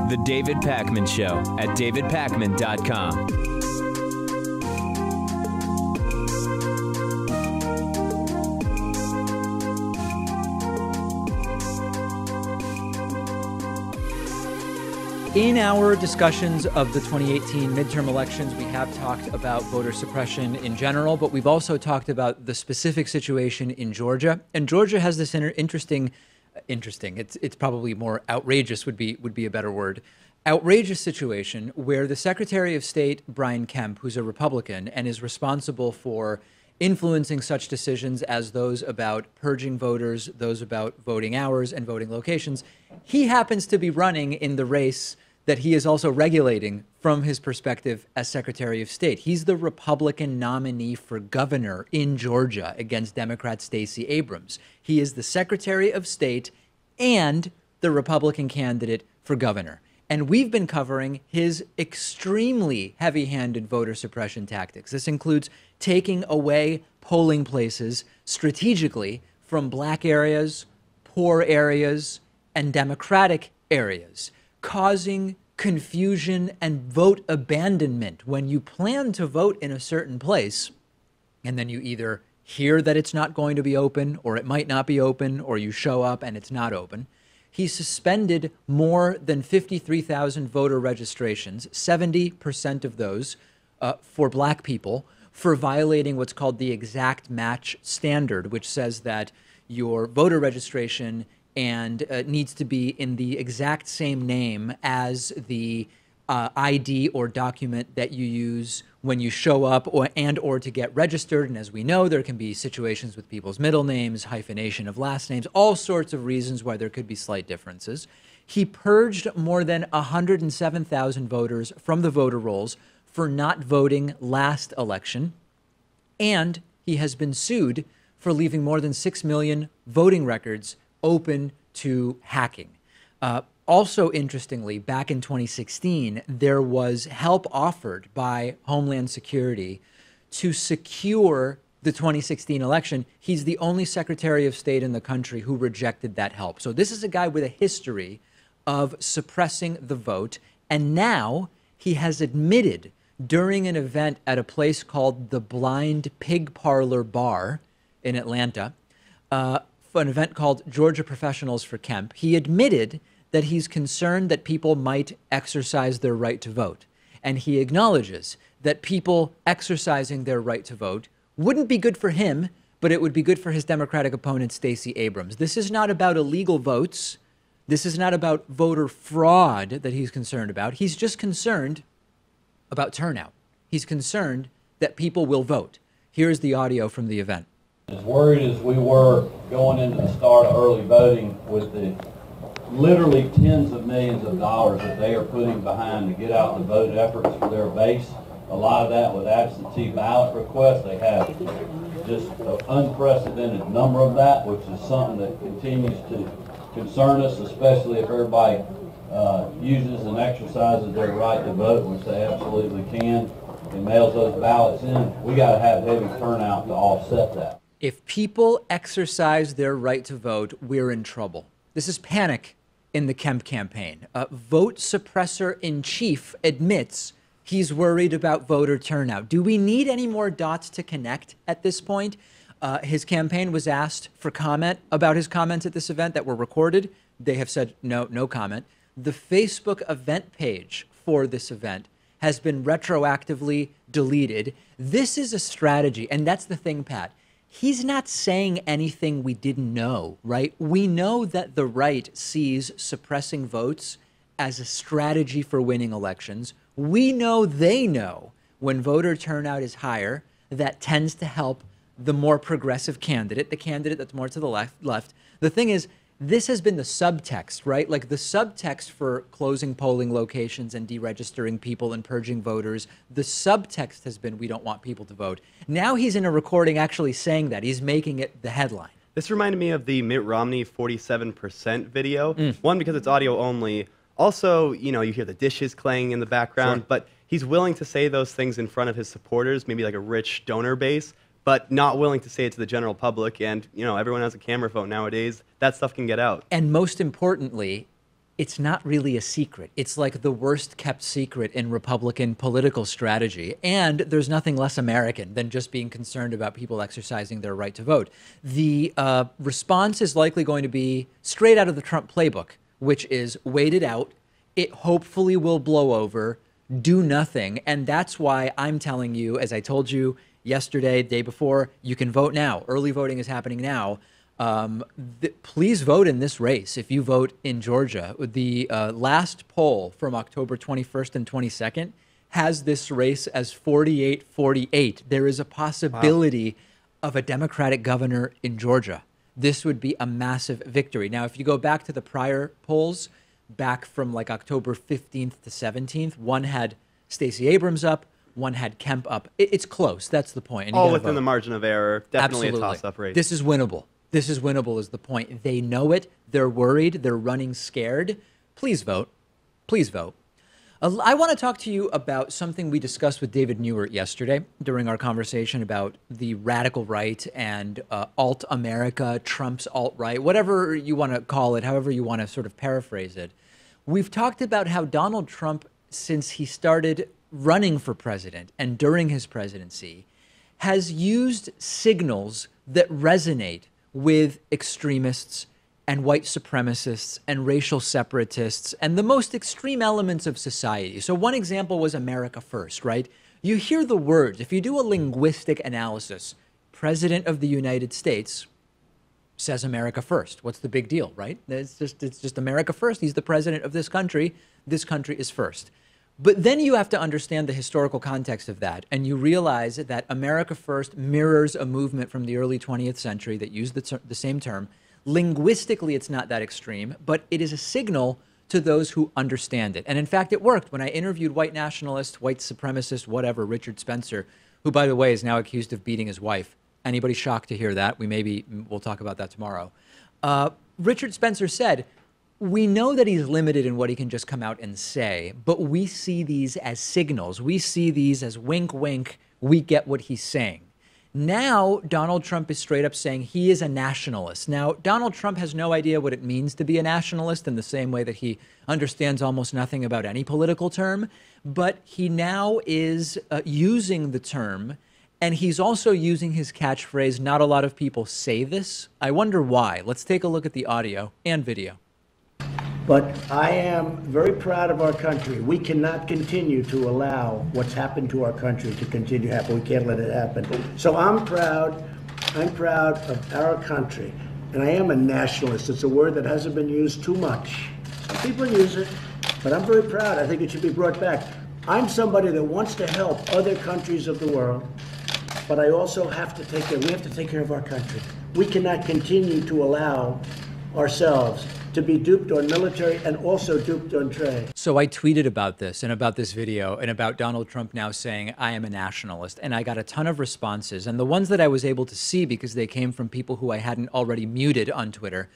The David Pakman Show at davidpakman.com. In our discussions of the 2018 midterm elections, we have talked about voter suppression in general, but we've also talked about the specific situation in Georgia. And Georgia has this interesting, it's probably more outrageous would be a better word, outrageous situation where the Secretary of State, Brian Kemp, who's a Republican and is responsible for influencing such decisions as those about purging voters, those about voting hours and voting locations, he happens to be running in the race that he is also regulating from his perspective as Secretary of State. He's the Republican nominee for governor in Georgia against Democrat Stacey Abrams. He is the Secretary of State and the Republican candidate for governor. And we've been covering his extremely heavy-handed voter suppression tactics. This includes taking away polling places strategically from black areas, poor areas, and Democratic areas, causing confusion and vote abandonment when you plan to vote in a certain place and then you either hear that it's not going to be open or it might not be open or you show up and it's not open. He suspended more than 53,000 voter registrations, 70% of those for black people, for violating what's called the exact match standard, which says that your voter registration and needs to be in the exact same name as the ID or document that you use when you show up or to get registered. And as we know, there can be situations with people's middle names, hyphenation of last names, all sorts of reasons why there could be slight differences. He purged more than 107,000 voters from the voter rolls for not voting last election. And he has been sued for leaving more than 6 million voting records open to hacking. Also, interestingly, back in 2016, there was help offered by Homeland Security to secure the 2016 election. He's the only Secretary of State in the country who rejected that help. So this is a guy with a history of suppressing the vote. And now he has admitted during an event at a place called the Blind Pig Parlor Bar in Atlanta, an event called Georgia Professionals for Kemp, he admitted that he's concerned that people might exercise their right to vote. And he acknowledges that people exercising their right to vote wouldn't be good for him, but it would be good for his Democratic opponent, Stacey Abrams. This is not about illegal votes. This is not about voter fraud that he's concerned about. He's just concerned about turnout. He's concerned that people will vote. Here's the audio from the event. As worried as we were going into the start of early voting with the literally tens of millions of dollars that they are putting behind to get out the vote efforts for their base, a lot of that with absentee ballot requests. They have just an unprecedented number of that, which is something that continues to concern us, especially if everybody uses and exercises their right to vote, which they absolutely can, and mails those ballots in. We got to have heavy turnout to offset that. If people exercise their right to vote, we're in trouble. This is panic in the Kemp campaign. Vote suppressor in chief admits he's worried about voter turnout. Do we need any more dots to connect at this point? His campaign was asked for comment about his comments at this event that were recorded. They have said no comment. The Facebook event page for this event has been retroactively deleted. This is a strategy, and that's the thing, Pat. He's not saying anything we didn't know, right? We know that the right sees suppressing votes as a strategy for winning elections. We know they know when voter turnout is higher, that tends to help the more progressive candidate, the candidate that's more to the left. The thing is, this has been the subtext, right? Like the subtext for closing polling locations and deregistering people and purging voters. The subtext has been we don't want people to vote. Now he's in a recording actually saying that. He's making it the headline. This reminded me of the Mitt Romney 47% video. One, because it's audio only. Also, you know, you hear the dishes clanging in the background, but he's willing to say those things in front of his supporters, maybe like a rich donor base. but not willing to say it to the general public. And, you know, everyone has a camera phone nowadays. That stuff can get out. And most importantly, it's not really a secret. It's like the worst kept secret in Republican political strategy. And there's nothing less American than just being concerned about people exercising their right to vote. The response is likely going to be straight out of the Trump playbook, which is wait it out. It hopefully will blow over, do nothing. And that's why I'm telling you, as I told you yesterday, day before, you can vote now. Early voting is happening now. Please vote in this race. If you vote in Georgia, the last poll from October 21st and 22nd has this race as 48-48. There is a possibility of a Democratic governor in Georgia. This would be a massive victory. Now, if you go back to the prior polls, back from like October 15th to 17th, one had Stacey Abrams up, one had Kemp up. It's close. That's the point. And all within the margin of error. Definitely Absolutely. a toss-up race. This is winnable. This is winnable is the point. They know it. They're worried. They're running scared. Please vote. Please vote. I want to talk to you about something we discussed with David Newert yesterday during our conversation about the radical right and alt-America, Trump's alt-right, whatever you want to call it, however you want to sort of paraphrase it. We've talked about how Donald Trump, since he started running for president and during his presidency, has used signals that resonate with extremists and white supremacists and racial separatists and the most extreme elements of society. So one example was America First, right? You hear the words, if you do a linguistic analysis, President of the United States says America First. What's the big deal, right? It's just America First. He's the president of this country. This country is first. But then you have to understand the historical context of that, and you realize that America First mirrors a movement from the early 20th century that used the same term. Linguistically, it's not that extreme, but it is a signal to those who understand it. And in fact, it worked. When I interviewed white nationalist, white supremacist, whatever, Richard Spencer, who, by the way, is now accused of beating his wife. Anybody shocked to hear that? We'll talk about that tomorrow. Richard Spencer said, we know that he's limited in what he can just come out and say, but we see these as signals. We see these as wink, wink, we get what he's saying. Now, Donald Trump is straight up saying he is a nationalist. Now, Donald Trump has no idea what it means to be a nationalist in the same way that he understands almost nothing about any political term, but he now is using the term, and he's also using his catchphrase, not a lot of people say this. I wonder why. Let's take a look at the audio and video. But I am very proud of our country. We cannot continue to allow what's happened to our country to continue to happen. We can't let it happen. So I'm proud of our country. And I am a nationalist. It's a word that hasn't been used too much. Some people use it, but I'm very proud. I think it should be brought back. I'm somebody that wants to help other countries of the world, but I also have to take care, we have to take care of our country. We cannot continue to allow ourselves to be duped on military and also duped on trade. So I tweeted about this and about this video and about Donald Trump now saying, I am a nationalist. And I got a ton of responses. And the ones that I was able to see, because they came from people who I hadn't already muted on Twitter,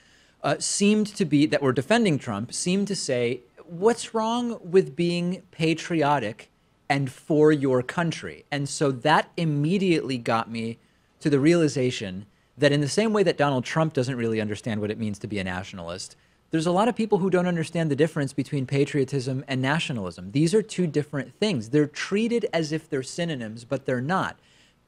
seemed to be, that were defending Trump, seemed to say, what's wrong with being patriotic and for your country? And so that immediately got me to the realization that in the same way that Donald Trump doesn't really understand what it means to be a nationalist, there's a lot of people who don't understand the difference between patriotism and nationalism. These are two different things. They're treated as if they're synonyms, but they're not.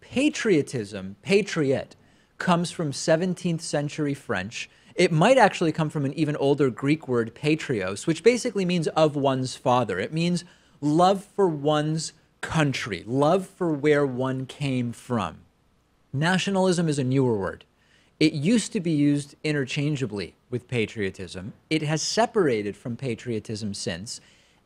Patriotism, patriot, comes from 17th century French. It might actually come from an even older Greek word, patrios, which basically means of one's father. It means love for one's country, love for where one came from. Nationalism is a newer word. It used to be used interchangeably with patriotism. It has separated from patriotism since.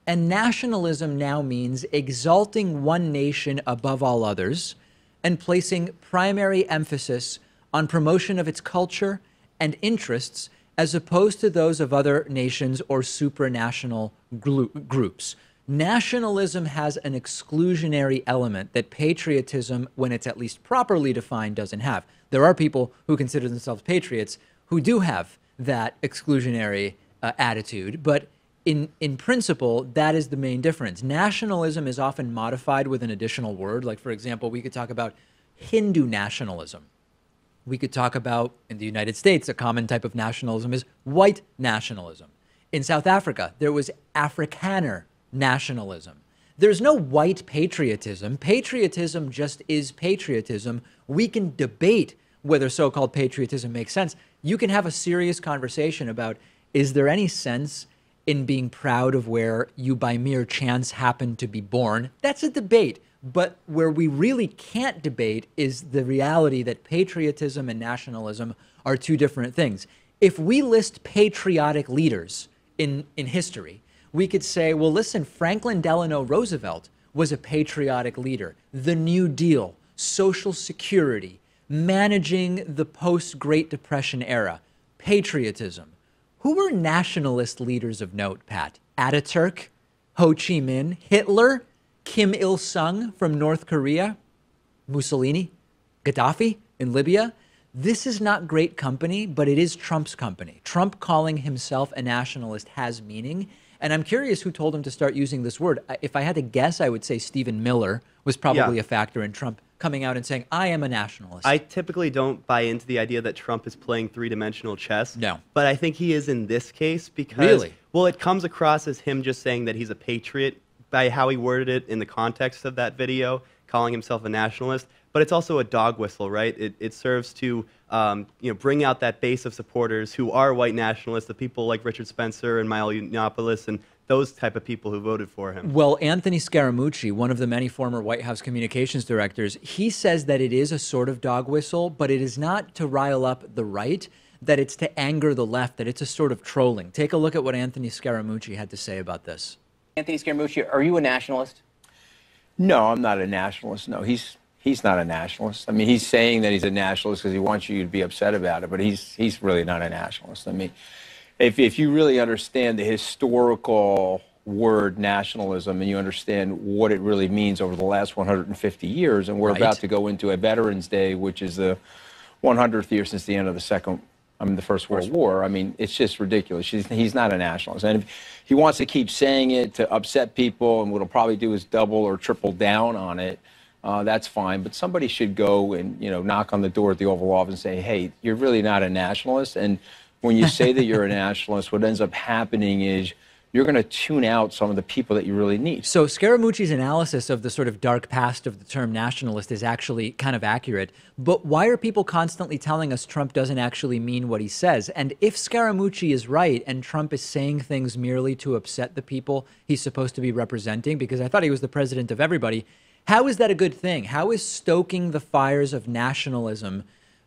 And nationalism now means exalting one nation above all others and placing primary emphasis on promotion of its culture and interests as opposed to those of other nations or supranational groups. Nationalism has an exclusionary element that patriotism, when it's at least properly defined, doesn't have. There are people who consider themselves patriots who do have that exclusionary attitude, but in principle, that is the main difference. Nationalism is often modified with an additional word. Like, for example, we could talk about Hindu nationalism. We could talk about, in the United States, a common type of nationalism is white nationalism. In South Africa, there was Afrikaner nationalism. There's no white patriotism. Patriotism just is patriotism. We can debate whether so-called patriotism makes sense. You can have a serious conversation about, is there any sense in being proud of where you by mere chance happen to be born? That's a debate. But where we really can't debate is the reality that patriotism and nationalism are two different things. If we list patriotic leaders in history, we could say, well, listen, Franklin Delano Roosevelt was a patriotic leader. The New Deal, Social Security, managing the post-Great Depression era, patriotism. Who were nationalist leaders of note, Pat? Ataturk, Ho Chi Minh, Hitler, Kim Il-sung from North Korea, Mussolini, Gaddafi in Libya. This is not great company, but it is Trump's company. Trump calling himself a nationalist has meaning. And I'm curious who told him to start using this word. If I had to guess, I would say Stephen Miller was probably a factor in Trump coming out and saying, I am a nationalist. I typically don't buy into the idea that Trump is playing three-dimensional chess. No. But I think he is in this case because, Really? well, it comes across as him just saying that he's a patriot by how he worded it in the context of that video, calling himself a nationalist. But it's also a dog whistle, right? It serves to bring out that base of supporters who are white nationalists, the people like Richard Spencer and Milo Yiannopoulos and those type of people who voted for him. Well, Anthony Scaramucci, one of the many former White House communications directors, he says that it is a sort of dog whistle, but it is not to rile up the right, that it's to anger the left, that it's a sort of trolling. Take a look at what Anthony Scaramucci had to say about this. Anthony Scaramucci, are you a nationalist? No, I'm not a nationalist. No, he's not a nationalist. I mean, he's saying that he's a nationalist because he wants you to be upset about it, but he's really not a nationalist. I mean, if you really understand the historical word nationalism and you understand what it really means over the last 150 years, and we're about to go into a Veterans Day, which is the 100th year since the end of the First World War. I mean, it's just ridiculous. He's not a nationalist. And if he wants to keep saying it to upset people, and what he'll probably do is double or triple down on it, that's fine. But somebody should go and, knock on the door at the Oval Office and say, hey, you're really not a nationalist. And when you say that you're a nationalist, what ends up happening is you're going to tune out some of the people that you really need. So Scaramucci's analysis of the sort of dark past of the term nationalist is actually kind of accurate. But why are people constantly telling us Trump doesn't actually mean what he says? And if Scaramucci is right and Trump is saying things merely to upset the people he's supposed to be representing, because I thought he was the president of everybody, how is that a good thing? How is stoking the fires of nationalism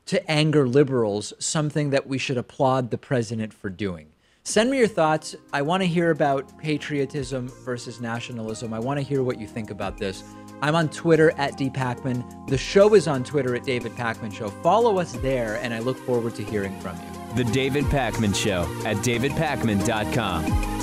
to anger liberals something that we should applaud the president for doing? Send me your thoughts. I want to hear about patriotism versus nationalism. I want to hear what you think about this. I'm on Twitter at @dpacman. The show is on Twitter at David Pakman Show. Follow us there, and I look forward to hearing from you. The David Pakman Show at davidpakman.com.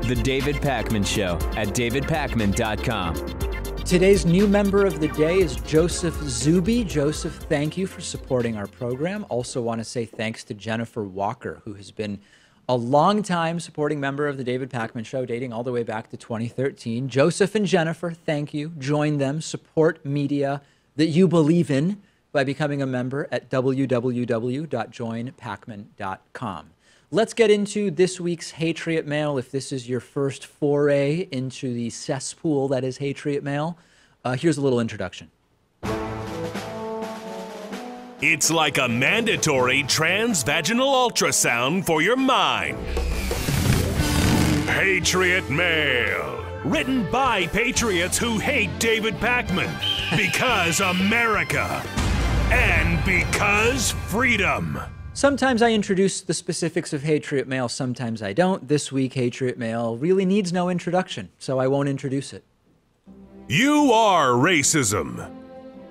The David Pakman Show at davidpakman.com. Today's new member of the day is Joseph Zuby. Joseph, thank you for supporting our program. Also want to say thanks to Jennifer Walker, who has been a long-time supporting member of the David Pakman Show, dating all the way back to 2013. Joseph and Jennifer, thank you. Join them. Support media that you believe in by becoming a member at www.joinpakman.com. Let's get into this week's Hatriot Mail. If this is your first foray into the cesspool that is Hatriot Mail, here's a little introduction. It's like a mandatory transvaginal ultrasound for your mind. Hatriot Mail. Written by patriots who hate David Pakman. Because America. And because freedom. Sometimes I introduce the specifics of Hatriot Mail, sometimes I don't. This week, Hatriot Mail really needs no introduction, so I won't introduce it. You are racism.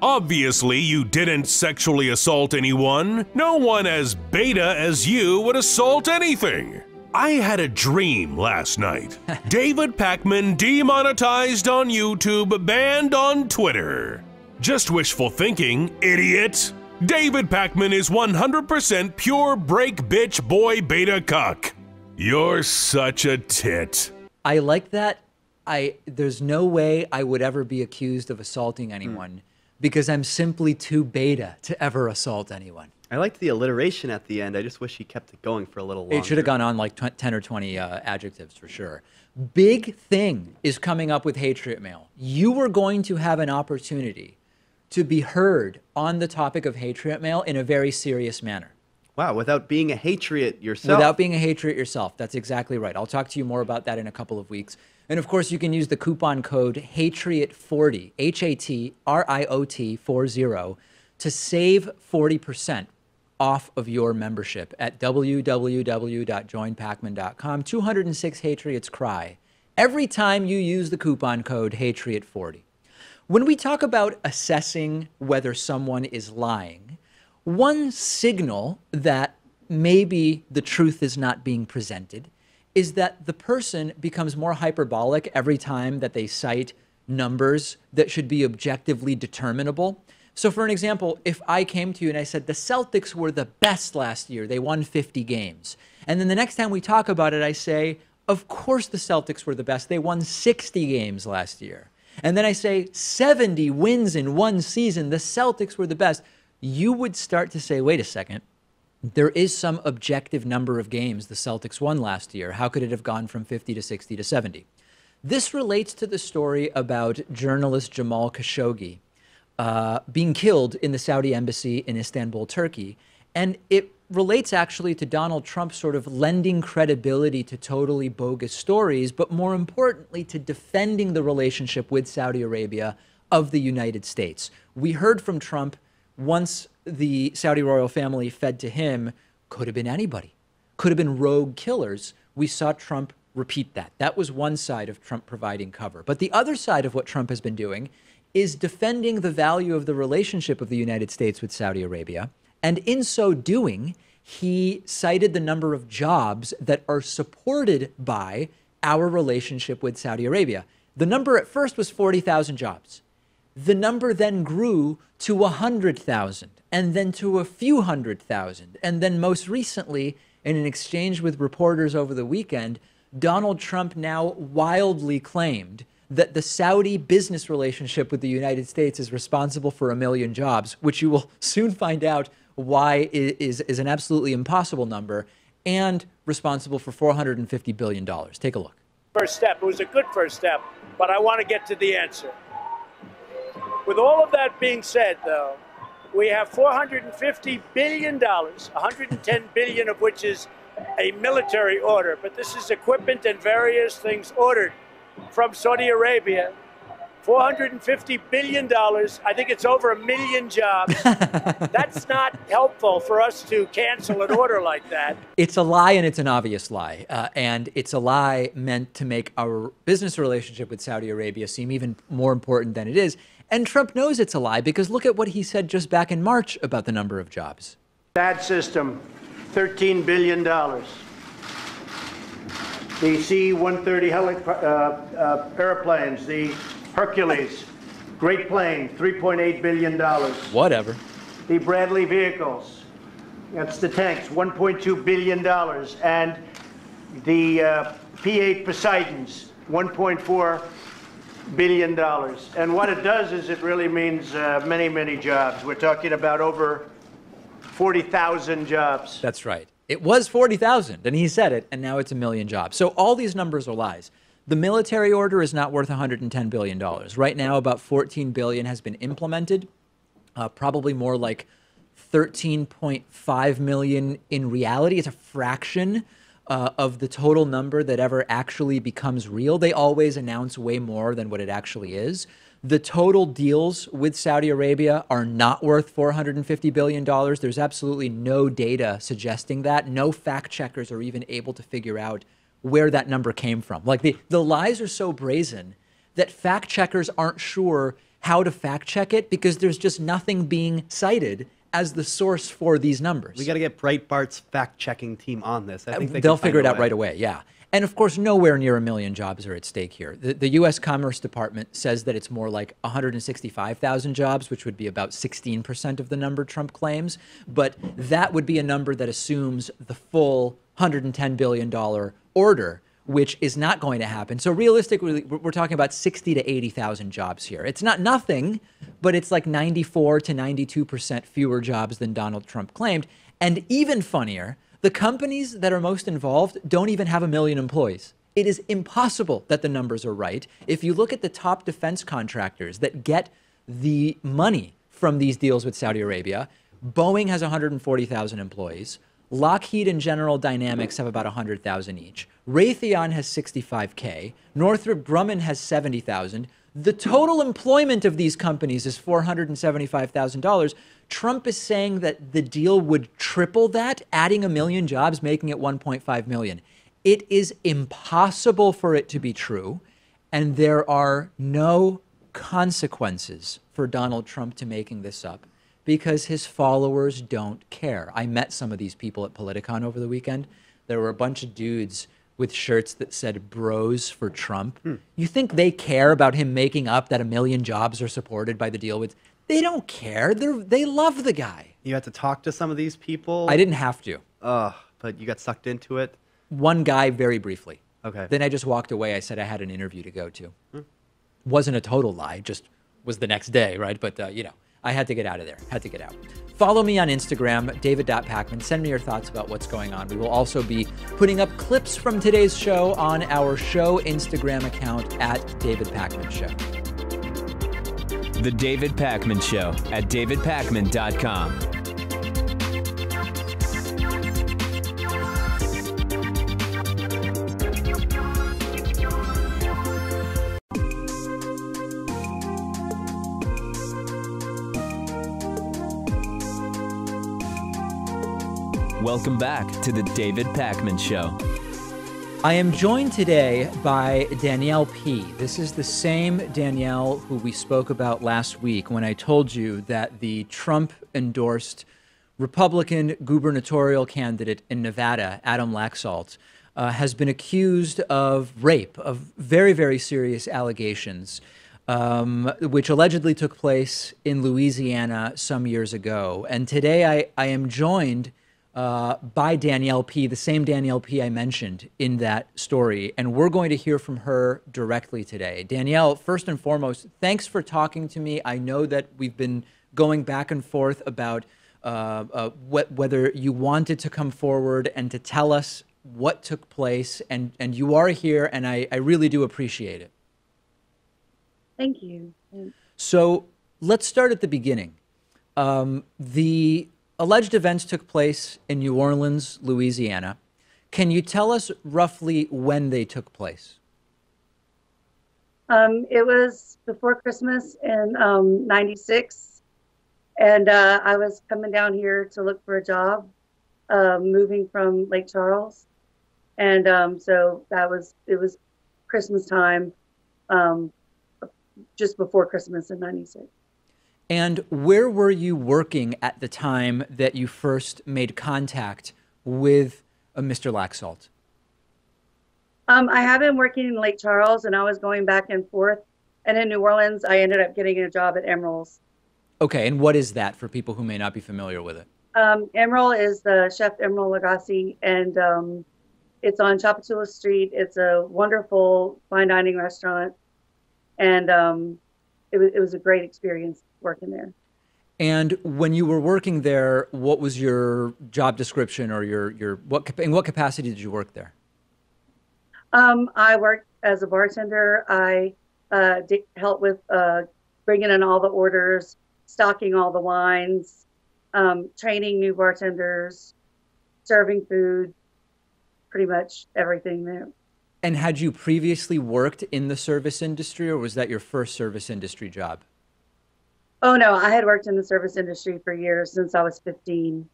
Obviously, you didn't sexually assault anyone. No one as beta as you would assault anything. I had a dream last night. David Pakman demonetized on YouTube, banned on Twitter. Just wishful thinking, idiot. David Pakman is 100% pure break bitch boy beta cuck. You're such a tit. I like that. There's no way I would ever be accused of assaulting anyone because I'm simply too beta to ever assault anyone. I liked the alliteration at the end. I just wish he kept it going for a little longer. It should have gone on like 10 or 20 adjectives for sure. Big thing is coming up with Hatriot Mail. You were going to have an opportunity to be heard on the topic of Hatriot Mail in a very serious manner. Wow, without being a Hatriot yourself. Without being a Hatriot yourself. That's exactly right. I'll talk to you more about that in a couple of weeks. And of course, you can use the coupon code HATRIOT40, HATRIOT 40, to save 40% off of your membership at www.joinpakman.com. 206 Hatriots cry every time you use the coupon code HATRIOT40. When we talk about assessing whether someone is lying, one signal that maybe the truth is not being presented is that the person becomes more hyperbolic every time that they cite numbers that should be objectively determinable. So for an example, if I came to you and I said the Celtics were the best last year, they won 50 games. And then the next time we talk about it, I say, of course the Celtics were the best. They won 60 games last year. And then I say 70 wins in one season. The Celtics were the best. You would start to say, wait a second. There is some objective number of games the Celtics won last year. How could it have gone from 50 to 60 to 70? This relates to the story about journalist Jamal Khashoggi being killed in the Saudi embassy in Istanbul, Turkey. And it relates actually to Donald Trump sort of lending credibility to totally bogus stories, but more importantly, to defending the relationship with Saudi Arabia of the United States. We heard from Trump once the Saudi royal family fed to him, could have been anybody, could have been rogue killers. We saw Trump repeat that. That was one side of Trump providing cover. But the other side of what Trump has been doing is defending the value of the relationship of the United States with Saudi Arabia. And in so doing, he cited the number of jobs that are supported by our relationship with Saudi Arabia. The number at first was 40,000 jobs. The number then grew to 100,000 and then to a few 100,000. And then most recently, in an exchange with reporters over the weekend, Donald Trump now wildly claimed that the Saudi business relationship with the United States is responsible for 1 million jobs, which you will soon find out why is an absolutely impossible number, and responsible for $450 billion. Take a look. First step. It was a good first step, but I want to get to the answer. With all of that being said, though, we have $450 billion, $110 billion of which is a military order, but this is equipment and various things ordered from Saudi Arabia. $450 billion. I think it's over 1 million jobs. That's not helpful for us to cancel an order like that. It's a lie, and it's an obvious lie. And it's a lie meant to make our business relationship with Saudi Arabia seem even more important than it is. And Trump knows it's a lie because look at what he said just back in March about the number of jobs. That system, $13 billion. The C-130 airplanes, the Hercules, Great Plane, $3.8 billion. Whatever. The Bradley vehicles, that's the tanks, $1.2 billion. And the P-8 Poseidons, $1.4 billion. And what it does is it really means many, many jobs. We're talking about over 40,000 jobs. That's right. It was 40,000, and he said it, and now it's 1 million jobs. So all these numbers are lies. The military order is not worth $110 billion. Right now, about $14 billion has been implemented, probably more like 13.5 million in reality. It's a fraction of the total number that ever actually becomes real. They always announce way more than what it actually is. The total deals with Saudi Arabia are not worth $450 billion. There's absolutely no data suggesting that. No fact checkers are even able to figure out where that number came from. Like the lies are so brazen that fact checkers aren't sure how to fact check it because there's just nothing being cited as the source for these numbers. We got to get Breitbart's fact-checking team on this. I think they'll figure it out right away, yeah. And of course, nowhere near 1 million jobs are at stake here. The U.S. Commerce Department says that it's more like 165,000 jobs, which would be about 16% of the number Trump claims. But that would be a number that assumes the full $110 billion order, which is not going to happen. So realistically, we're talking about 60 to 80,000 jobs here. It's not nothing, but it's like 94 to 92% fewer jobs than Donald Trump claimed. And even funnier, the companies that are most involved don't even have 1 million employees. It is impossible that the numbers are right. If you look at the top defense contractors that get the money from these deals with Saudi Arabia, Boeing has 140,000 employees. Lockheed and General Dynamics have about 100,000 each. Raytheon has 65K. Northrop Grumman has 70,000. The total employment of these companies is $475,000. Trump is saying that the deal would triple that, adding 1 million jobs, making it 1.5 million. It is impossible for it to be true, and there are no consequences for Donald Trump to making this up because his followers don't care. I met some of these people at Politicon over the weekend. There were a bunch of dudes with shirts that said bros for Trump. You think they care about him making up that 1 million jobs are supported by the deal with? They don't care. They love the guy. You had to talk to some of these people? I didn't have to. But you got sucked into it? One guy very briefly. Okay. Then I just walked away. I said I had an interview to go to. Wasn't a total lie, just was the next day, right? But, you know, I had to get out of there, had to get out. Follow me on Instagram, david.pacman. Send me your thoughts about what's going on. We will also be putting up clips from today's show on our show Instagram account at David Pacman Show. The David Pacman Show at davidpacman.com. Welcome back to the David Pacman Show. I am joined today by Danielle P. This is the same Danielle who we spoke about last week when I told you that the Trump-endorsed Republican gubernatorial candidate in Nevada, Adam Laxalt, has been accused of rape, of very, very serious allegations, which allegedly took place in Louisiana some years ago. And today I am joined by Danielle P., the same Danielle P. I mentioned in that story, and we're going to hear from her directly today. Danielle, first and foremost, thanks for talking to me. I know that we've been going back and forth about whether you wanted to come forward and to tell us what took place, and you are here, and I really do appreciate it. Thank you. So let's start at the beginning. The alleged events took place in New Orleans, Louisiana. Can you tell us roughly when they took place? It was before Christmas in '96, and I was coming down here to look for a job, moving from Lake Charles, and so it was Christmas time, just before Christmas in '96. And where were you working at the time that you first made contact with Mr. Laxalt? I had been working in Lake Charles, and I was going back and forth. And in New Orleans, I ended up getting a job at Emerald's. Okay, and what is that for people who may not be familiar with it? Emerald is the Chef Emerald Lagasse, and it's on Chapatula Street. It's a wonderful fine dining restaurant, and it was a great experience working there. And when you were working there, what was your job description, or in what capacity did you work there? I worked as a bartender. I helped with bringing in all the orders, stocking all the wines, training new bartenders, serving food, pretty much everything there. And had you previously worked in the service industry, or was that your first service industry job? Oh, no, I had worked in the service industry for years, since I was 15.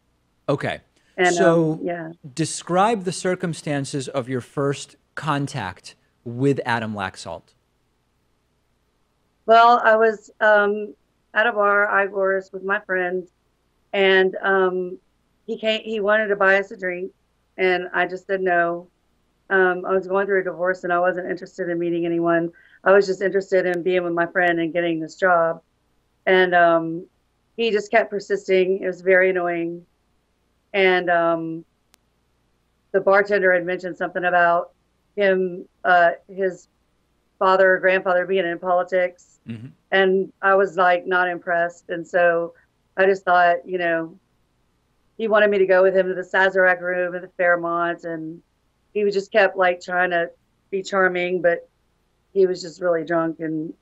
Okay. And, so yeah. Describe the circumstances of your first contact with Adam Laxalt. Well, I was at a bar, Igor's, with my friend, And he wanted to buy us a drink, and I just said no. I was going through a divorce, and I wasn't interested in meeting anyone. I was just interested in being with my friend and getting this job. And he just kept persisting. It was very annoying. And the bartender had mentioned something about him, his father or grandfather being in politics. Mm-hmm. And I was like not impressed. And so I just thought, you know, he wanted me to go with him to the Sazerac room at the Fairmont, and he was just kept like trying to be charming, but he was just really drunk, and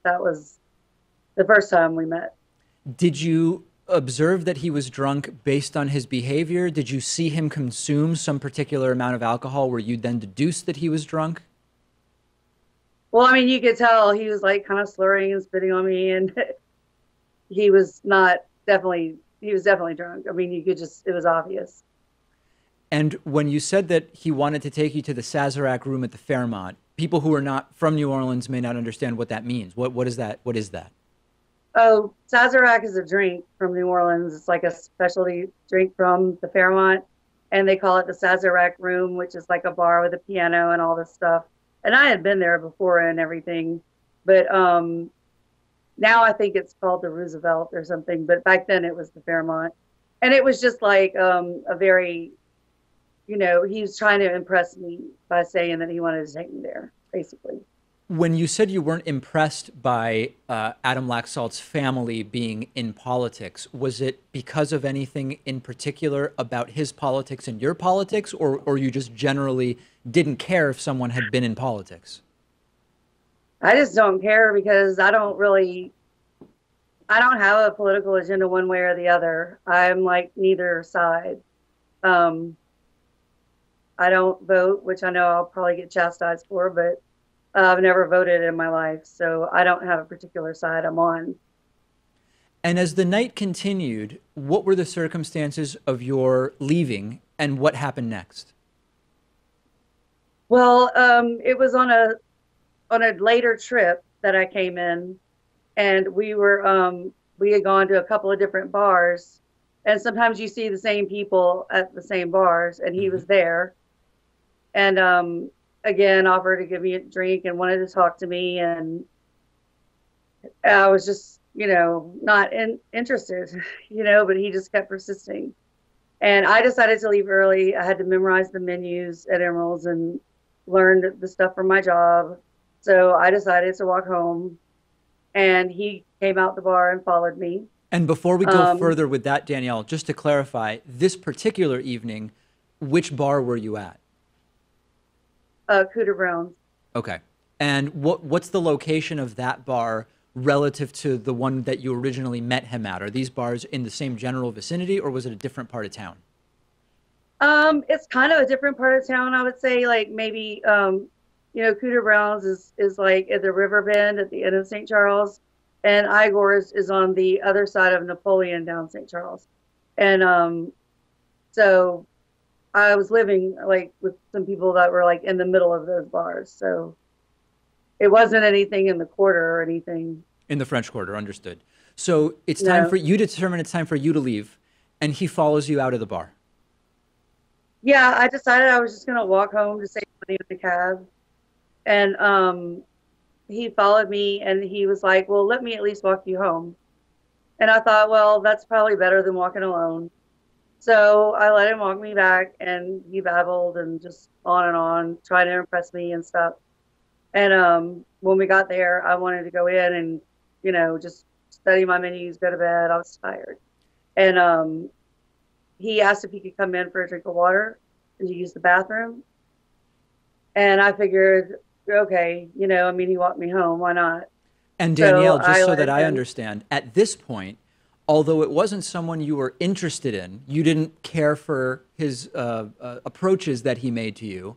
that was the first time we met. Did you observe that he was drunk based on his behavior? Did you see him consume some particular amount of alcohol where you then deduced that he was drunk? Well, I mean, you could tell he was like kind of slurring and spitting on me, and he was definitely drunk. I mean, you could just, it was obvious. And when you said that he wanted to take you to the Sazerac room at the Fairmont, people who are not from New Orleans may not understand what that means. What is that? What is that? Oh, Sazerac is a drink from New Orleans. It's like a specialty drink from the Fairmont, and they call it the Sazerac room, which is like a bar with a piano and all this stuff. And I had been there before and everything, but now I think it's called the Roosevelt or something. But back then it was the Fairmont, and it was just like a very, you know, he was trying to impress me by saying that he wanted to take me there, basically. When you said you weren't impressed by Adam Laxalt's family being in politics, was it because of anything in particular about his politics and your politics, or you just generally didn't care if someone had been in politics? I just don't care because I don't have a political agenda one way or the other. I'm like neither side. I don't vote, which I know I'll probably get chastised for, but I've never voted in my life, so I don't have a particular side I'm on. And as the night continued, what were the circumstances of your leaving, and what happened next? Well, it was on a later trip that I came in, and we had gone to a couple of different bars, and sometimes you see the same people at the same bars, and he was there, and again offered to give me a drink and wanted to talk to me, and I was just, you know, not interested, you know, but he just kept persisting. And I decided to leave early. I had to memorize the menus at Emerald's and learned the stuff for my job. So I decided to walk home, and he came out the bar and followed me. And before we go further with that, Danielle, just to clarify, this particular evening, which bar were you at? Cooter Brown's. Okay. And what's the location of that bar relative to the one that you originally met him at? Are these bars in the same general vicinity, or was it a different part of town? It's kind of a different part of town, I would say. Like maybe, you know, Cooter Brown's is like at the river bend at the end of St. Charles, and Igor's is on the other side of Napoleon down St. Charles. And so I was living like with some people that were like in the middle of those bars. So it wasn't anything in the quarter or anything. In the French Quarter, understood. So it's time for you to determine it's time for you to leave, and he follows you out of the bar. Yeah, I decided I was just going to walk home to save money in the cab. And he followed me, and he was like, well, let me at least walk you home. And I thought, well, that's probably better than walking alone. So I let him walk me back, and he babbled and just on, trying to impress me and stuff. And when we got there, I wanted to go in and, you know, just study my menus, go to bed. I was tired. And he asked if he could come in for a drink of water and to use the bathroom. And I figured, okay, you know, I mean, he walked me home. Why not? And Danielle, just so that I understand, at this point, although it wasn't someone you were interested in, you didn't care for his approaches that he made to you,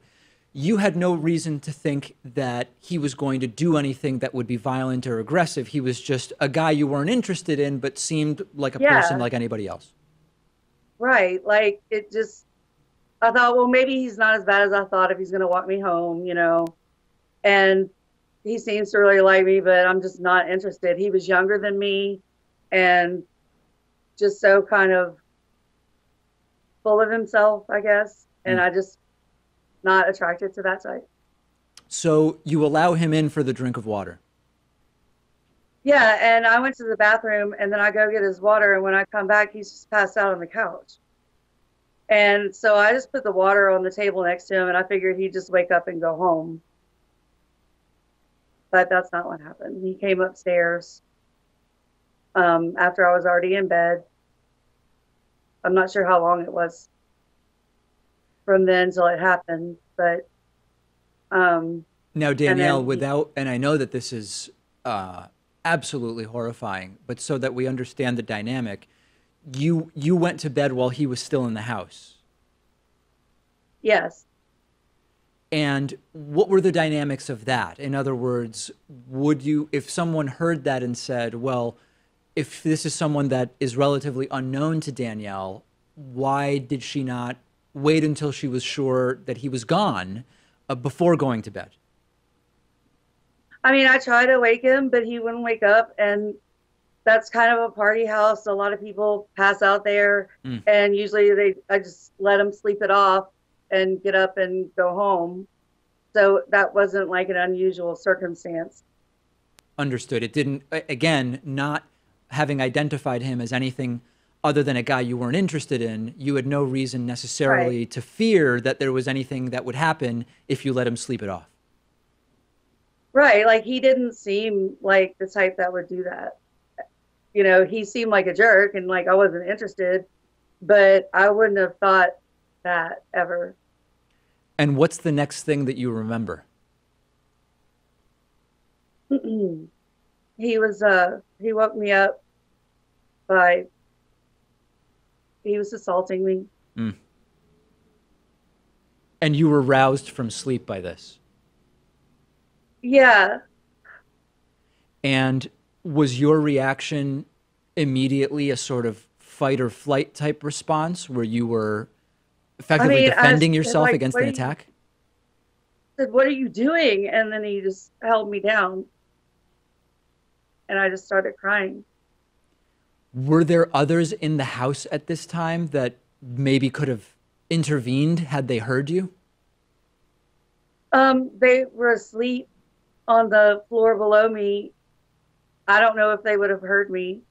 you had no reason to think that he was going to do anything that would be violent or aggressive. He was just a guy you weren't interested in, but seemed like a person like anybody else. Right. Like, it just, I thought, well, maybe he's not as bad as I thought if he's going to walk me home, you know. And he seems to really like me, but I'm just not interested. He was younger than me, and just so kind of full of himself, I guess. And I just not attracted to that type. So you allow him in for the drink of water. Yeah, and I went to the bathroom, and then I go get his water, and when I come back, he's just passed out on the couch. And so I just put the water on the table next to him, and I figured he'd just wake up and go home. But that's not what happened. He came upstairs after I was already in bed. I'm not sure how long it was from then till it happened, but now, Danielle, and I know that this is absolutely horrifying, but so that we understand the dynamic, you went to bed while he was still in the house. Yes. And what were the dynamics of that? In other words, would you, if someone heard that and said, well, if this is someone that is relatively unknown to Danielle, why did she not wait until she was sure that he was gone before going to bed? I mean, I tried to wake him, but he wouldn't wake up. And that's kind of a party house. A lot of people pass out there. And usually I just let them sleep it off and get up and go home. So that wasn't like an unusual circumstance. Understood. It didn't, again, not having identified him as anything other than a guy you weren't interested in, you had no reason necessarily to fear that there was anything that would happen if you let him sleep it off. Right. Like, he didn't seem like the type that would do that. You know, he seemed like a jerk and like I wasn't interested, but I wouldn't have thought that ever. And what's the next thing that you remember? He woke me up he was assaulting me. And you were roused from sleep by this? Yeah. And was your reaction immediately a sort of fight or flight type response where you were effectively defending yourself against an attack? I said, "What are you doing?" And then he just held me down. And I just started crying. Were there others in the house at this time that maybe could have intervened had they heard you? They were asleep on the floor below me. I don't know if they would have heard me.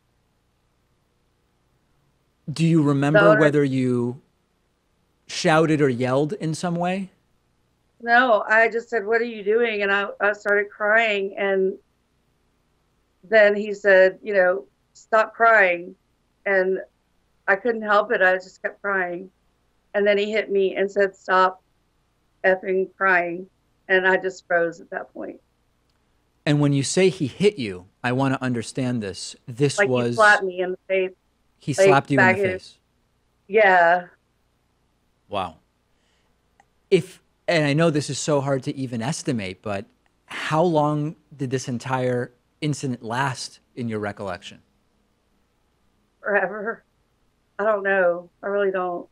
Do you remember whether you shouted or yelled in some way? No, I just said, "What are you doing?" And I started crying. And then he said, you know, "Stop crying." And I couldn't help it. I just kept crying. And then he hit me and said, "Stop effing crying." And I just froze at that point. And when you say he hit you, I want to understand this. This like was... he slapped me in the face. He slapped you in the face? Yeah. Wow. And I know this is so hard to even estimate, but how long did this entire incident last in your recollection? Forever. I don't know. I really don't.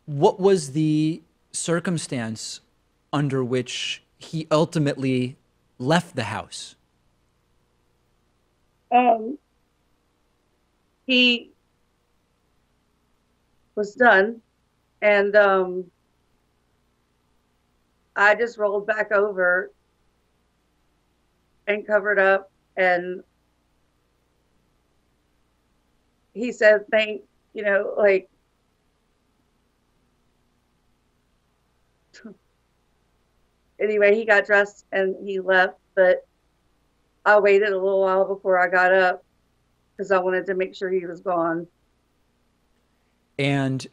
What was the circumstance under which he ultimately left the house? He was done, and I just rolled back over and covered up, and he said, like, anyway, he got dressed and he left, but I waited a little while before I got up because I wanted to make sure he was gone. And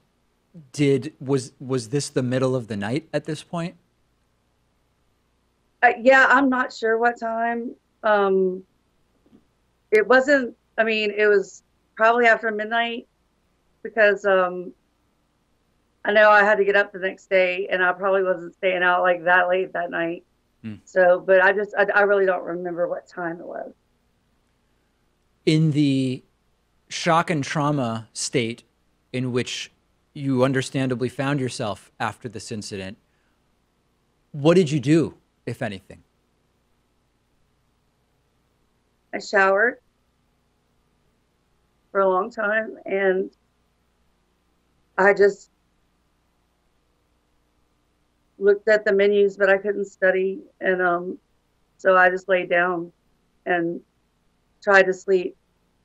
was this the middle of the night at this point? Yeah, I'm not sure what time. It wasn't, it was probably after midnight because I know I had to get up the next day and I probably wasn't staying out like that late that night. So, but I really don't remember what time it was. In the shock and trauma state in which you understandably found yourself after this incident, what did you do, if anything? I showered for a long time, and I just looked at the menus, but I couldn't study, and so I just laid down and tried to sleep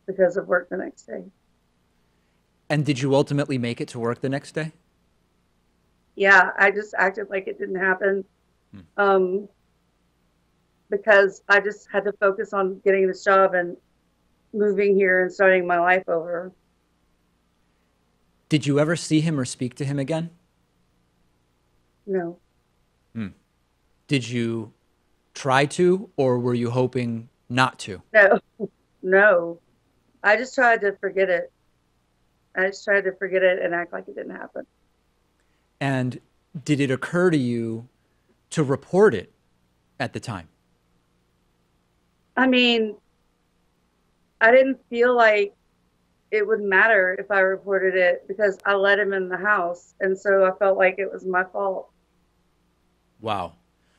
because of work the next day. And did you ultimately make it to work the next day? Yeah, I just acted like it didn't happen, because I just had to focus on getting this job and moving here and starting my life over. Did you ever see him or speak to him again? No. Did you try to, or were you hoping not to? No, no. I just tried to forget it. I just tried to forget it and act like it didn't happen. And did it occur to you to report it at the time? I mean, I didn't feel like it would matter if I reported it because I let him in the house. And so I felt like it was my fault. Wow.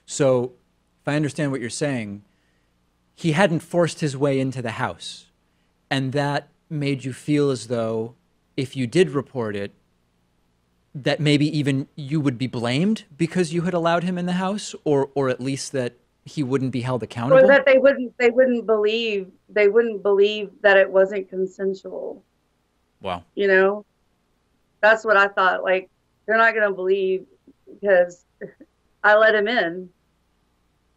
So if I understand what you're saying, he hadn't forced his way into the house. And that made you feel as though if you did report it, that maybe even you would be blamed because you had allowed him in the house, or at least that he wouldn't be held accountable? Or that they wouldn't believe that it wasn't consensual. Wow. You know? That's what I thought. Like, they're not going to believe because I let him in.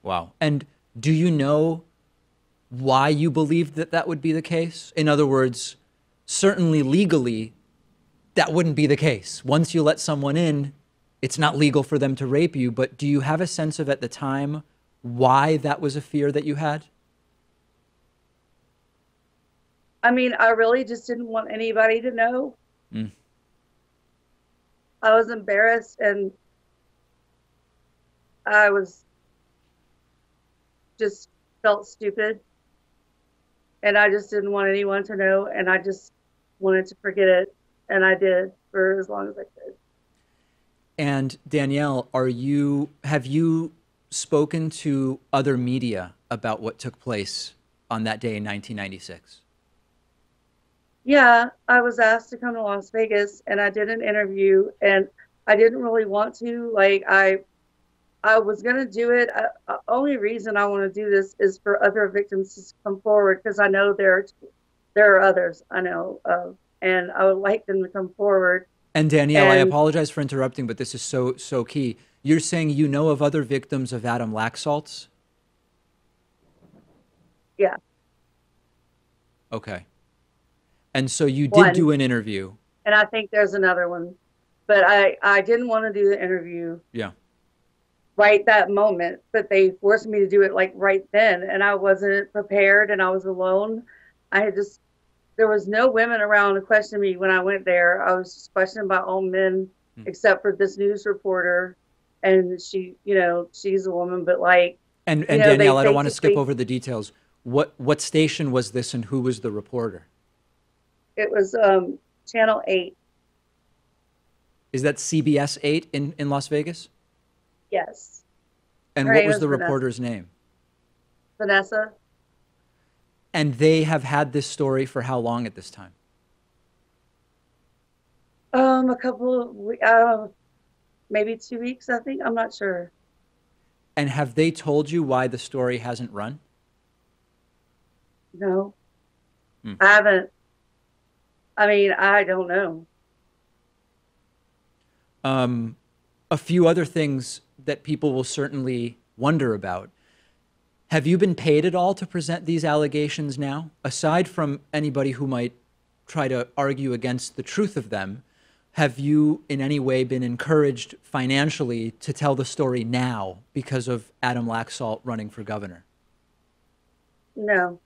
Wow. And do you know why you believed that that would be the case? In other words, certainly legally, that wouldn't be the case. Once you let someone in, it's not legal for them to rape you. But do you have a sense of at the time why that was a fear that you had? I mean, I really just didn't want anybody to know. I was embarrassed and I was just felt stupid. And I just didn't want anyone to know. And I just wanted to forget it. And I did for as long as I could. And Danielle, have you spoken to other media about what took place on that day in 1996? Yeah, I was asked to come to Las Vegas and I did an interview and I didn't really want to. Like, I was going to do it. Only reason I want to do this is for other victims to come forward because I know there are others I know of, and I would like them to come forward. And Danielle, I apologize for interrupting, but this is so key. You're saying you know of other victims of Adam Laxalt's? Yeah. Okay. And so you did do an interview. And I think there's another one. But I didn't want to do the interview. Yeah. Right that moment, but they forced me to do it like right then. And I wasn't prepared and I was alone. There was no women around to question me when I went there. I was just questioned by all men except for this news reporter. And she, she's a woman, but like. And Danielle, I don't want to skip over the details. What station was this and who was the reporter? It was Channel 8. Is that CBS 8 in Las Vegas? Yes. And what was the reporter's name? Vanessa. And they have had this story for how long at this time? A couple of maybe 2 weeks, I think. I'm not sure. And have they told you why the story hasn't run? No. I haven't. I mean, I don't know. A few other things that people will certainly wonder about. Have you been paid at all to present these allegations now? Aside from anybody who might try to argue against the truth of them, have you in any way been encouraged financially to tell the story now because of Adam Laxalt running for governor? No.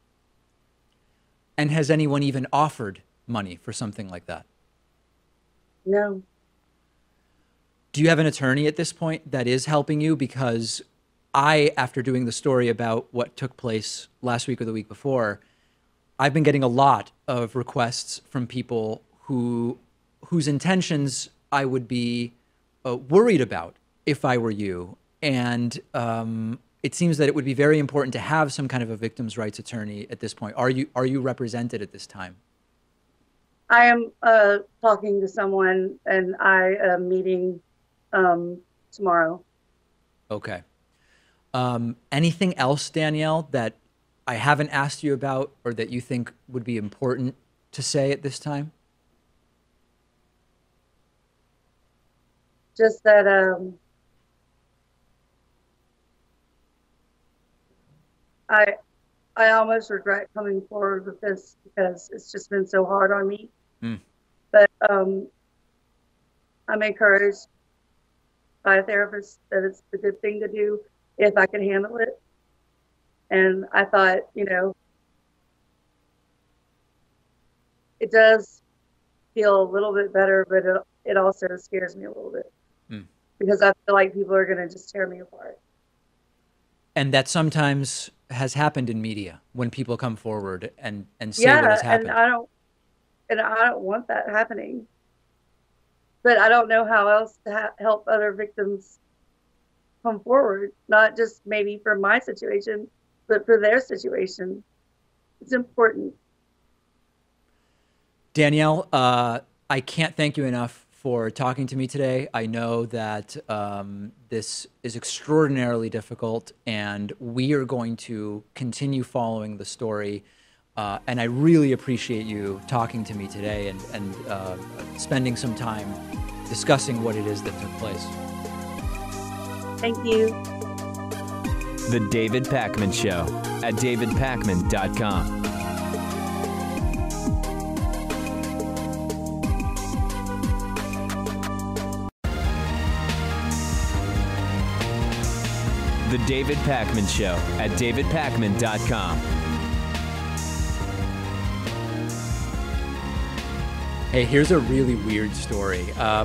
And has anyone even offered money for something like that? No. Do you have an attorney at this point that is helping you? Because I, after doing the story about what took place last week or the week before, I've been getting a lot of requests from people whose intentions I would be worried about if I were you. And it seems that it would be very important to have some kind of a victims' rights attorney at this point. Are you represented at this time? I am talking to someone, and I am meeting tomorrow. Okay. Anything else, Danielle, that I haven't asked you about or that you think would be important to say at this time? Just that I almost regret coming forward with this because it's just been so hard on me. But I'm encouraged by a therapist that it's the good thing to do if I can handle it. And I thought, you know, it does feel a little bit better, but it also scares me a little bit because I feel like people are going to just tear me apart. And that sometimes has happened in media when people come forward and say what has happened. And I don't want that happening. But I don't know how else to help other victims come forward, not just maybe for my situation, but for their situation. It's important. Danielle, I can't thank you enough for talking to me today. I know that this is extraordinarily difficult, and we are going to continue following the story. And I really appreciate you talking to me today and spending some time discussing what it is that took place. Thank you. The David Pakman Show at davidpakman.com. The David Pakman Show at davidpakman.com. Hey, here's a really weird story.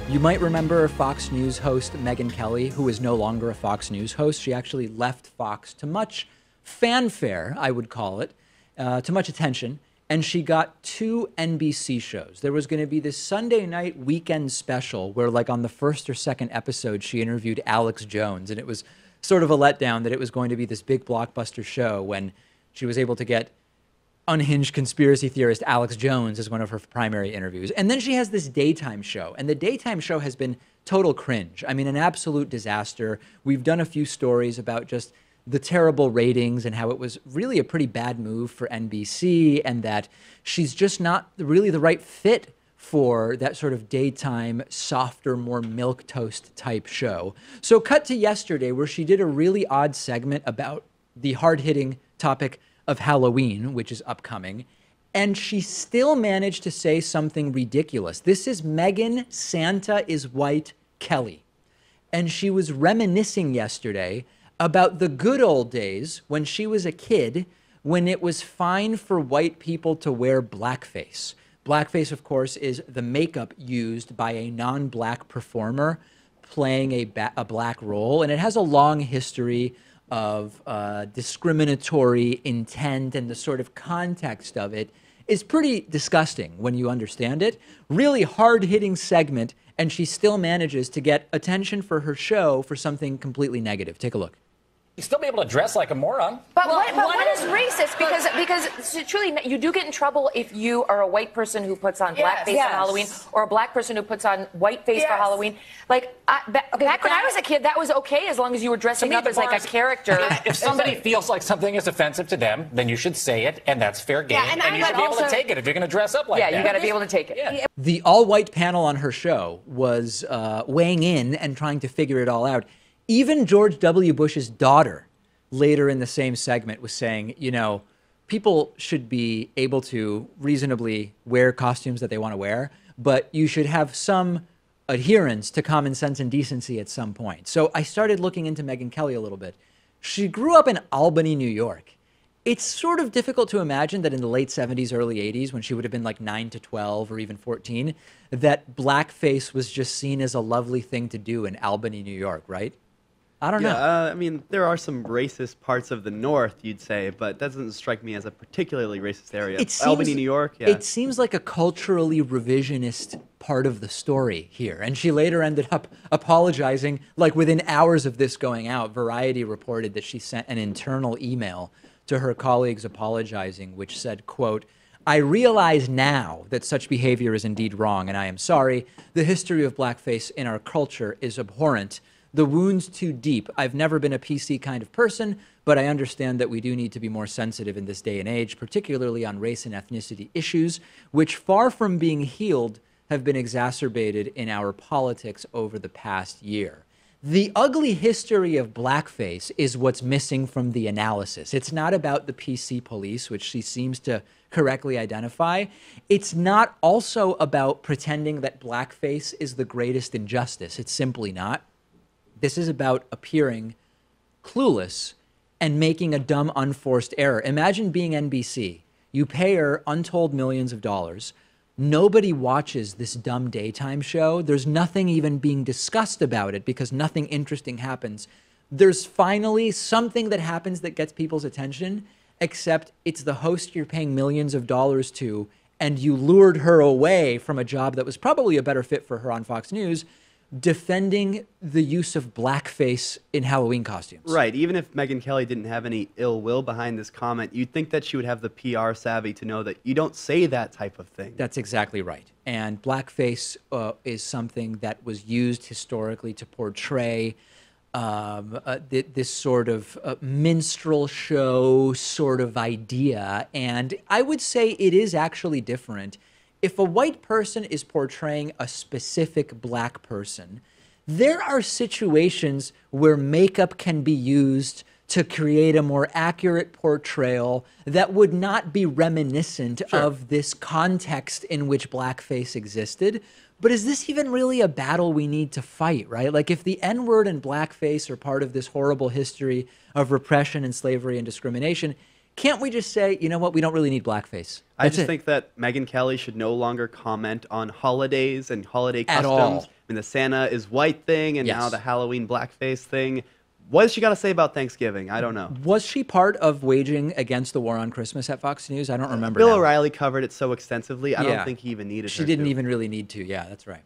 You might remember Fox News host Megyn Kelly, who is no longer a Fox News host. She actually left Fox to much fanfare, I would call it, to much attention, and she got 2 NBC shows. There was going to be this Sunday night weekend special where, like, on the first or second episode, she interviewed Alex Jones, and it was sort of a letdown that it was going to be this big blockbuster show when she was able to get unhinged conspiracy theorist Alex Jones as one of her primary interviews. And then she has this daytime show, and the daytime show has been total cringe. I mean, an absolute disaster. We've done a few stories about just the terrible ratings and how it was really a pretty bad move for NBC, and that she's just not really the right fit for that sort of daytime, softer, more milquetoast type show. So cut to yesterday, where she did a really odd segment about the hard-hitting topic of Halloween, which is upcoming, and she still managed to say something ridiculous. This is Megyn Santa is White Kelly, and she was reminiscing yesterday about the good old days when she was a kid, when it was fine for white people to wear blackface. Blackface, of course, is the makeup used by a non-black performer playing a black role, and it has a long history of discriminatory intent, and the sort of context of it is pretty disgusting when you understand it. Really hard-hitting segment, and she still manages to get attention for her show for something completely negative. Take a look. You still be able to dress like a moron. But what is racist? Because truly, you do get in trouble if you are a white person who puts on blackface for Halloween, or a black person who puts on whiteface for Halloween. Like, back when I was a kid, that was okay as long as you were dressing up as like a character. If somebody feels like something is offensive to them, then you should say it, and that's fair game. Yeah, and you should be able to take it if you're going to dress up like that. Yeah, you got to be able to take it. Yeah. The all-white panel on her show was weighing in and trying to figure it all out. Even George W. Bush's daughter, later in the same segment, was saying, you know, people should be able to reasonably wear costumes that they want to wear, but you should have some adherence to common sense and decency at some point. So I started looking into Megyn Kelly a little bit. She grew up in Albany, New York. It's sort of difficult to imagine that in the late 70s, early 80s, when she would have been like 9 to 12 or even 14, that blackface was just seen as a lovely thing to do in Albany, New York, right? I don't know. I mean, there are some racist parts of the North, you'd say, but that doesn't strike me as a particularly racist area. Albany, New York, yeah. It seems like a culturally revisionist part of the story here. And she later ended up apologizing. Like, within hours of this going out, Variety reported that she sent an internal email to her colleagues apologizing, which said, quote, I realize now that such behavior is indeed wrong, and I am sorry. The history of blackface in our culture is abhorrent. The wound's too deep. I've never been a PC kind of person, but I understand that we do need to be more sensitive in this day and age, particularly on race and ethnicity issues, which, far from being healed, have been exacerbated in our politics over the past year. The ugly history of blackface is what's missing from the analysis. It's not about the PC police, which she seems to correctly identify. It's not also about pretending that blackface is the greatest injustice. It's simply not. This is about appearing clueless and making a dumb, unforced error. Imagine being NBC. You pay her untold millions of dollars. Nobody watches this dumb daytime show. There's nothing even being discussed about it because nothing interesting happens. There's finally something that happens that gets people's attention, except it's the host you're paying millions of dollars to, and you lured her away from a job that was probably a better fit for her on Fox News, defending the use of blackface in Halloween costumes. Right. Even if Megyn Kelly didn't have any ill will behind this comment, you'd think that she would have the PR savvy to know that you don't say that type of thing. That's exactly right. And blackface is something that was used historically to portray this sort of minstrel show sort of idea. And I would say it is actually different. If a white person is portraying a specific black person, there are situations where makeup can be used to create a more accurate portrayal that would not be reminiscent of this context in which blackface existed. But is this even really a battle we need to fight, right? Like, if the N-word and blackface are part of this horrible history of repression and slavery and discrimination, can't we just say, you know what, we don't really need blackface? I just think that Megyn Kelly should no longer comment on holidays and holiday At customs. all. I mean, the Santa is white thing and Yes. now the Halloween blackface thing. What has she got to say about Thanksgiving? I don't know. Was she part of waging against the war on Christmas at Fox News? I don't remember. Bill now. O'Reilly covered it so extensively, I Yeah. don't think he even needed She her didn't to. even really need to. Yeah, that's right.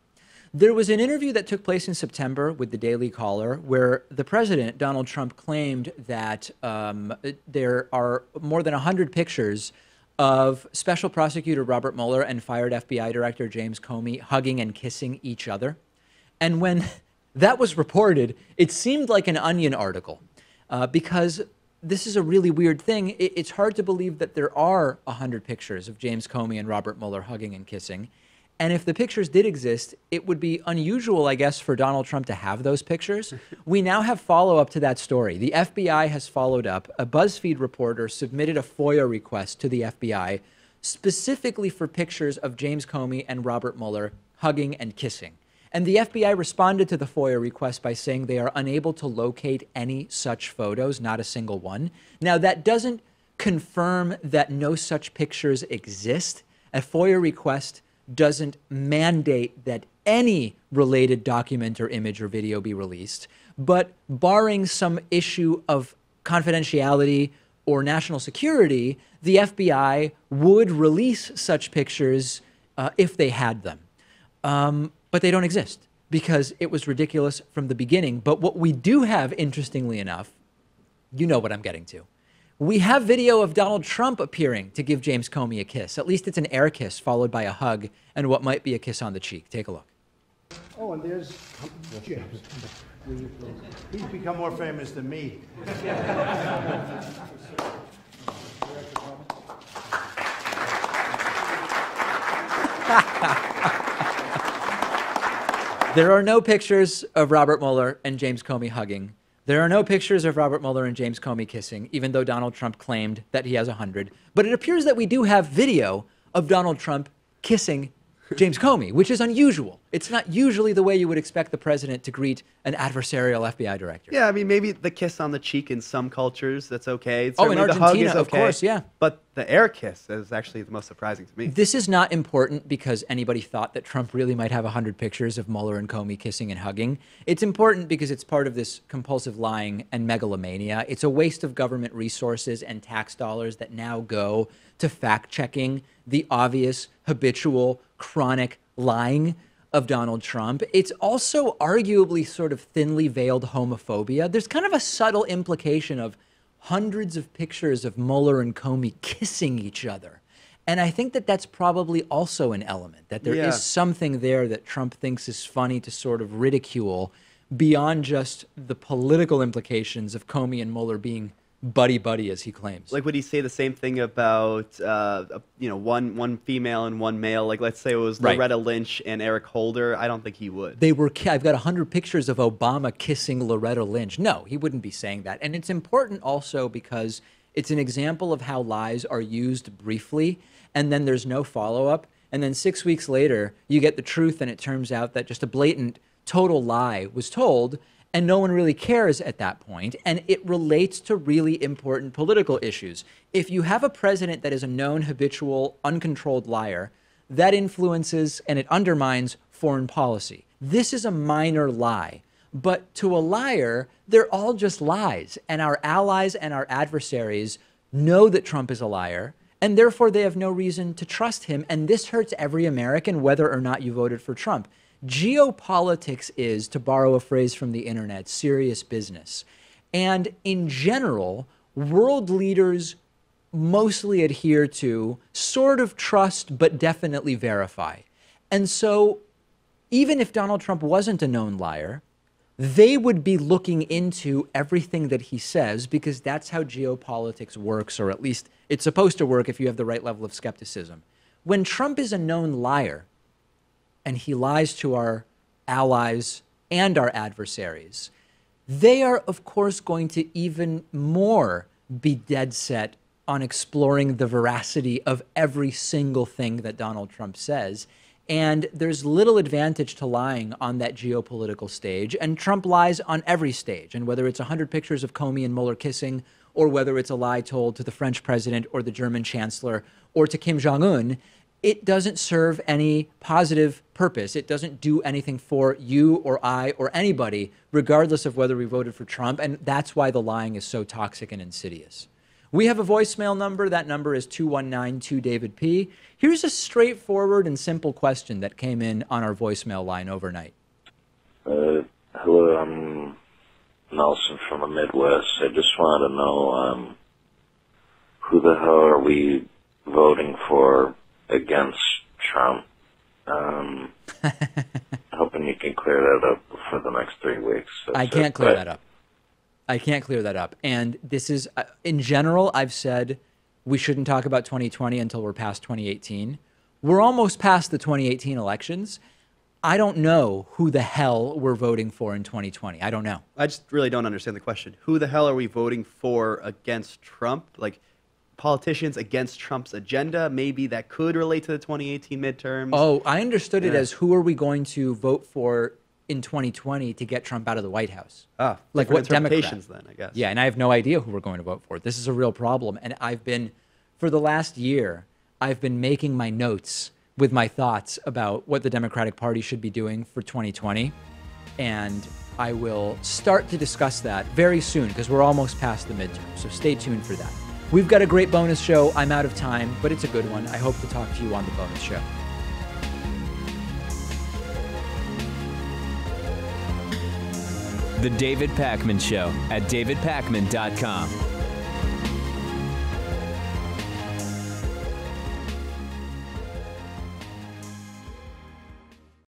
There was an interview that took place in September with the Daily Caller where the president, Donald Trump, claimed that there are more than 100 pictures of Special Prosecutor Robert Mueller and fired FBI Director James Comey hugging and kissing each other. And when that was reported, it seemed like an Onion article because this is a really weird thing. It's hard to believe that there are 100 pictures of James Comey and Robert Mueller hugging and kissing. And if the pictures did exist, it would be unusual, I guess, for Donald Trump to have those pictures. We now have follow-up to that story. The FBI has followed up. A BuzzFeed reporter submitted a FOIA request to the FBI specifically for pictures of James Comey and Robert Mueller hugging and kissing. And the FBI responded to the FOIA request by saying they are unable to locate any such photos, not a single one. Now, that doesn't confirm that no such pictures exist. A FOIA request doesn't mandate that any related document or image or video be released. But barring some issue of confidentiality or national security, the FBI would release such pictures if they had them. But they don't exist because it was ridiculous from the beginning. But what we do have, interestingly enough, you know what I'm getting to. We have video of Donald Trump appearing to give James Comey a kiss. At least it's an air kiss followed by a hug and what might be a kiss on the cheek. Take a look. Oh, and there's James. He's become more famous than me. There are no pictures of Robert Mueller and James Comey hugging. There are no pictures of Robert Mueller and James Comey kissing, even though Donald Trump claimed that he has 100. But it appears that we do have video of Donald Trump kissing James Comey, which is unusual. It's not usually the way you would expect the president to greet an adversarial FBI director. Yeah, I mean, maybe the kiss on the cheek in some cultures, that's okay. Oh, in Certainly the hug Argentina, is of okay. course, yeah. But the air kiss is actually the most surprising to me. This is not important because anybody thought that Trump really might have 100 pictures of Mueller and Comey kissing and hugging. It's important because it's part of this compulsive lying and megalomania. It's a waste of government resources and tax dollars that now go to fact-checking the obvious, habitual, chronic lying of Donald Trump. It's also arguably sort of thinly veiled homophobia. There's kind of a subtle implication of hundreds of pictures of Mueller and Comey kissing each other. And I think that that's probably also an element, that there is something there that Trump thinks is funny to sort of ridicule beyond just the political implications of Comey and Mueller being buddy-buddy, as he claims. Like, would he say the same thing about, one female and one male? Like, let's say it was Loretta Lynch and Eric Holder. I don't think he would. I've got 100 pictures of Obama kissing Loretta Lynch. No, he wouldn't be saying that. And it's important also because it's an example of how lies are used briefly, and then there's no follow-up. And then 6 weeks later, you get the truth, and it turns out that just a blatant, total lie was told, and no one really cares at that point. And it relates to really important political issues. If you have a president that is a known, habitual, uncontrolled liar, that influences and it undermines foreign policy. This is a minor lie. But to a liar, they're all just lies. And our allies and our adversaries know that Trump is a liar, and therefore they have no reason to trust him. And this hurts every American, whether or not you voted for Trump. Geopolitics is, to borrow a phrase from the internet, serious business. And in general, world leaders mostly adhere to, sort of trust, but definitely verify. And so even if Donald Trump wasn't a known liar, they would be looking into everything that he says, because that's how geopolitics works, or at least it's supposed to work if you have the right level of skepticism. When Trump is a known liar, and he lies to our allies and our adversaries, they are, of course, going to even more be dead set on exploring the veracity of every single thing that Donald Trump says. And there's little advantage to lying on that geopolitical stage. And Trump lies on every stage. And whether it's 100 pictures of Comey and Mueller kissing, or whether it's a lie told to the French president or the German chancellor or to Kim Jong-un, it doesn't serve any positive purpose. It doesn't do anything for you or I or anybody, regardless of whether we voted for Trump. And that's why the lying is so toxic and insidious. We have a voicemail number. That number is 219-2-DAVID-P. Here's a straightforward and simple question that came in on our voicemail line overnight. Hello, I'm Nelson from the Midwest. I just wanted to know who the hell are we voting for against Trump? Hoping you can clear that up for the next 3 weeks. I can't clear that up. I can't clear that up. And this is, in general, I've said we shouldn't talk about 2020 until we're past 2018. We're almost past the 2018 elections. I don't know who the hell we're voting for in 2020. I don't know. I just really don't understand the question. Who the hell are we voting for against Trump? Like, politicians against Trump's agenda? Maybe that could relate to the 2018 midterms. Oh, I understood it as who are we going to vote for in 2020 to get Trump out of the White House? Ah, like what Democrats Democrat? Then, I guess. Yeah, and I have no idea who we're going to vote for. This is a real problem. And I've been, for the last year, I've been making my notes with my thoughts about what the Democratic Party should be doing for 2020. And I will start to discuss that very soon, because we're almost past the midterm. So stay tuned for that. We've got a great bonus show. I'm out of time, but it's a good one. I hope to talk to you on the bonus show. The David Pakman Show at davidpakman.com.